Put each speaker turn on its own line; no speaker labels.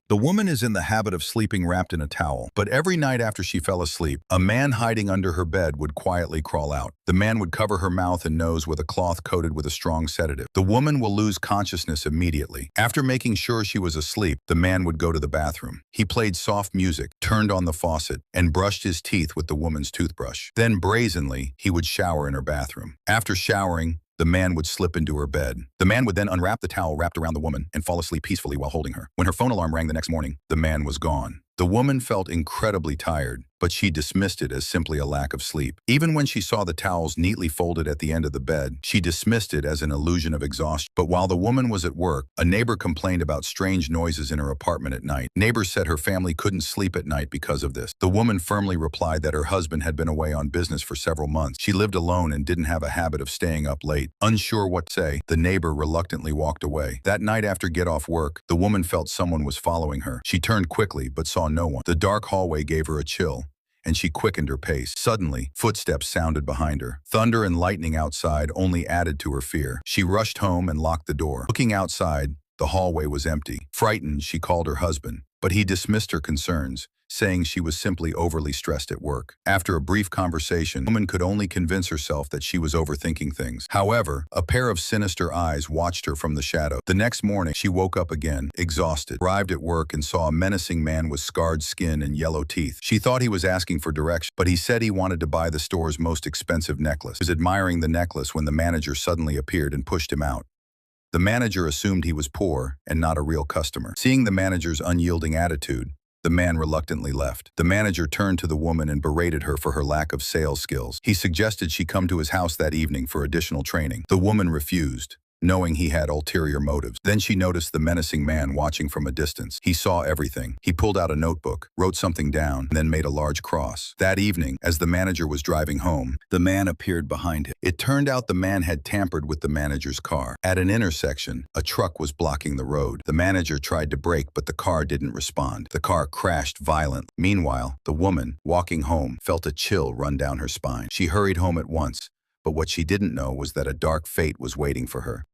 The woman is in the habit of sleeping wrapped in a towel, but every night after she fell asleep, a man hiding under her bed would quietly crawl out. The man would cover her mouth and nose with a cloth coated with a strong sedative. The woman will lose consciousness immediately. After making sure she was asleep, the man would go to the bathroom. He played soft music, turned on the faucet, and brushed his teeth with the woman's toothbrush. Then brazenly, he would shower in her bathroom. After showering, the man would slip into her bed. The man would then unwrap the towel wrapped around the woman and fall asleep peacefully while holding her. When her phone alarm rang the next morning, the man was gone. The woman felt incredibly tired, but she dismissed it as simply a lack of sleep. Even when she saw the towels neatly folded at the end of the bed, she dismissed it as an illusion of exhaustion. But while the woman was at work, a neighbor complained about strange noises in her apartment at night. Neighbors said her family couldn't sleep at night because of this. The woman firmly replied that her husband had been away on business for several months. She lived alone and didn't have a habit of staying up late. Unsure what to say, the neighbor reluctantly walked away. That night after get off work, the woman felt someone was following her. She turned quickly but saw no one. The dark hallway gave her a chill, and she quickened her pace. Suddenly, footsteps sounded behind her. Thunder and lightning outside only added to her fear. She rushed home and locked the door. Looking outside, the hallway was empty. Frightened, she called her husband, but he dismissed her concerns, saying she was simply overly stressed at work. After a brief conversation, the woman could only convince herself that she was overthinking things. However, a pair of sinister eyes watched her from the shadow. The next morning, she woke up again, exhausted, arrived at work and saw a menacing man with scarred skin and yellow teeth. She thought he was asking for direction, but he said he wanted to buy the store's most expensive necklace. He was admiring the necklace when the manager suddenly appeared and pushed him out. The manager assumed he was poor and not a real customer. Seeing the manager's unyielding attitude, the man reluctantly left. The manager turned to the woman and berated her for her lack of sales skills. He suggested she come to his house that evening for additional training. The woman refused, knowing he had ulterior motives. Then she noticed the menacing man watching from a distance. He saw everything. He pulled out a notebook, wrote something down, and then made a large cross. That evening, as the manager was driving home, the man appeared behind him. It turned out the man had tampered with the manager's car. At an intersection, a truck was blocking the road. The manager tried to brake, but the car didn't respond. The car crashed violently. Meanwhile, the woman, walking home, felt a chill run down her spine. She hurried home at once, but what she didn't know was that a dark fate was waiting for her.